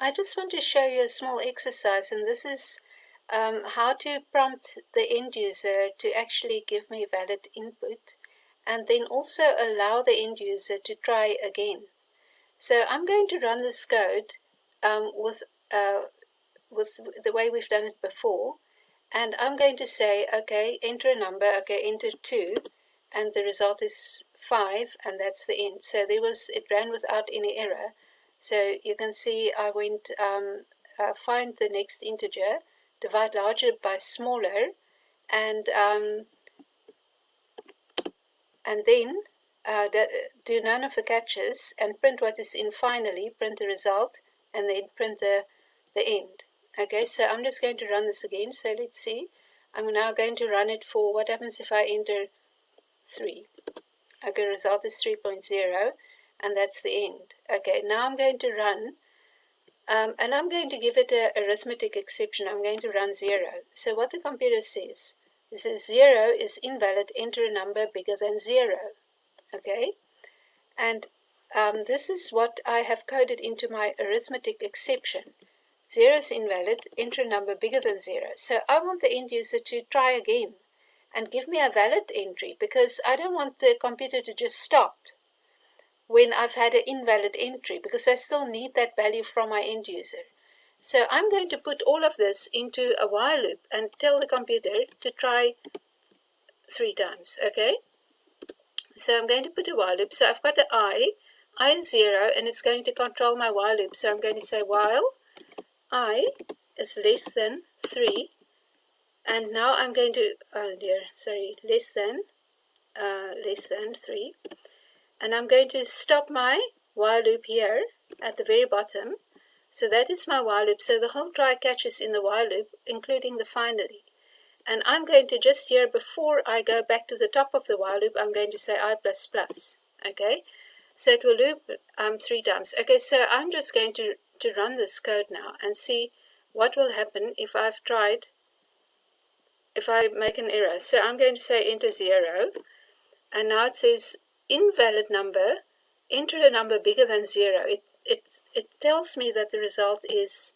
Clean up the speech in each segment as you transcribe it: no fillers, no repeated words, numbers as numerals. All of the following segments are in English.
I just want to show you a small exercise, and this is how to prompt the end user to actually give me valid input, and then also allow the end user to try again. So I'm going to run this code with the way we've done it before, and I'm going to say, okay, enter a number, okay, enter 2, and the result is 5, and that's the end. So it ran without any error. So you can see I went find the next integer, divide larger by smaller, and then do none of the catches and print what is in finally, print the result, and then print the end. Okay, so I'm just going to run this again. So let's see. I'm now going to run it for what happens if I enter 3. Okay, result is 3.0, and that's the end. Okay, now I'm going to run, and I'm going to give it an arithmetic exception. I'm going to run 0. So what the computer says, it says 0 is invalid, enter a number bigger than 0. Okay, and this is what I have coded into my arithmetic exception. 0 is invalid, enter a number bigger than 0. So I want the end user to try again and give me a valid entry, because I don't want the computer to just stop when I've had an invalid entry, because I still need that value from my end user. So I'm going to put all of this into a while loop and tell the computer to try 3 times. Okay, so I'm going to put a while loop. So I've got the I is 0, and it's going to control my while loop. So I'm going to say while I is less than 3, and now I'm going to less than 3, and I'm going to stop my while loop here at the very bottom. So that is my while loop. So the whole try catch is in the while loop, including the finally. And I'm going to just here, before I go back to the top of the while loop, I'm going to say I++. Okay, so it will loop 3 times. Okay, so I'm just going to run this code now and see what will happen if I make an error. So I'm going to say enter 0, and now it says invalid number, enter a number bigger than 0. It tells me that the result is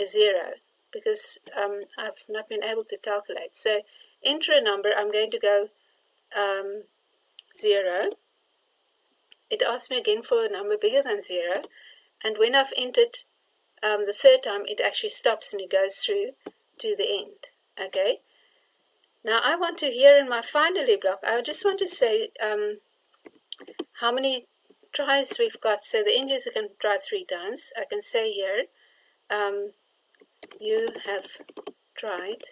0, because I've not been able to calculate. So enter a number, I'm going to go 0. It asks me again for a number bigger than 0, and when I've entered the 3rd time, it actually stops and it goes through to the end. Okay, now I want to, here in my finally block, I just want to say how many tries we've got. So the end user can try 3 times. I can say here, you have tried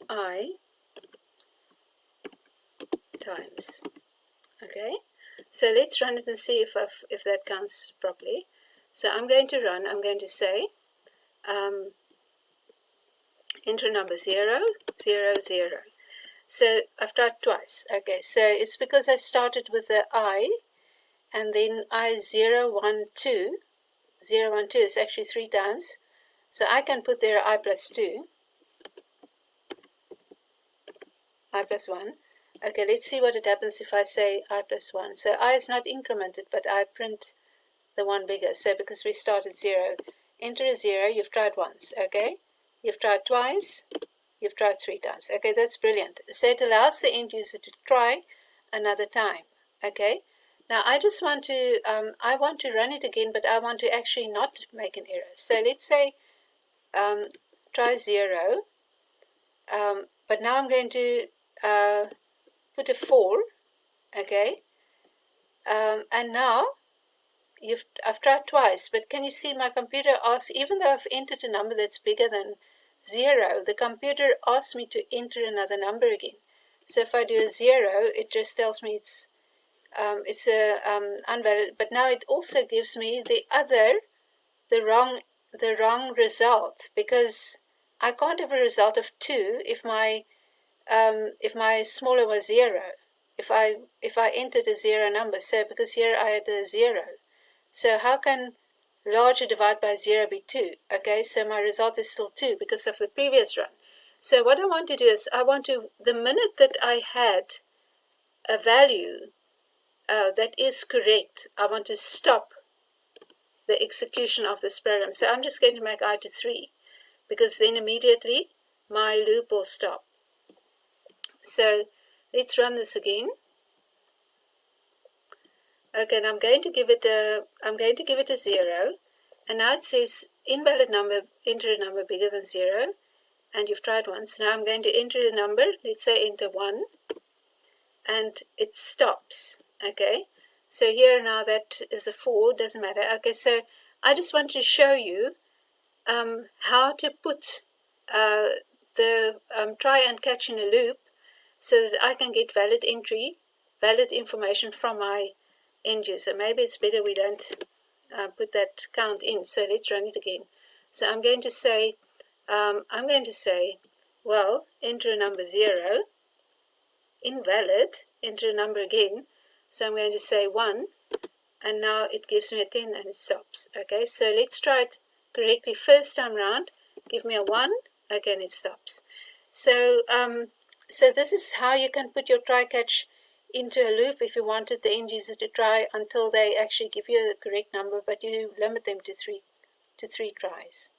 I times. Okay, so let's run it and see if that counts properly. So I'm going to run. I'm going to say enter number 0, 0, 0. So I've tried twice. Okay, so it's because I started with the I, and then I 0, 1, 2. 0, 1, 2 is actually 3 times. So I can put there I plus 2, I plus 1. Okay, let's see what it happens if I say I plus 1. So I is not incremented, but I print the one bigger. So because we started 0, enter a 0, you've tried once. Okay, you've tried twice, you've tried 3 times. Okay, that's brilliant. So it allows the end user to try another time. Okay, now I just want to I want to run it again, but I want to actually not make an error. So let's say try 0, but now I'm going to put a 4. Okay, and now I've tried twice, but can you see my computer asks, even though I've entered a number that's bigger than 0, the computer asks me to enter another number again. So if I do a 0, it just tells me it's unvalid. But now it also gives me the wrong result, because I can't have a result of 2 if my smaller was 0. If I entered a 0 number, so because here I had a 0. So how can larger divided by 0 be 2? Okay, so my result is still 2 because of the previous run. So what I want to do is, I want to, the minute that I had a value that is correct, I want to stop the execution of this program. So I'm just going to make I to 3, because then immediately my loop will stop. So let's run this again. Okay, and I'm going to give it a 0, and now it says invalid number, enter a number bigger than 0, and you've tried once. Now I'm going to enter the number, let's say enter 1, and it stops. Okay, so here now that is a 4, doesn't matter. Okay, so I just want to show you how to put the try and catch in a loop so that I can get valid entry, valid information from my end user. Maybe it's better we don't put that count in. So let's run it again. So I'm going to say, well, enter a number 0, invalid, enter a number again. So I'm going to say 1, and now it gives me a 10 and it stops. Okay, so let's try it correctly first time round. Give me a 1, okay, and it stops. So so this is how you can put your try catch into a loop if you wanted the end user to try until they actually give you the correct number, but you limit them to three tries.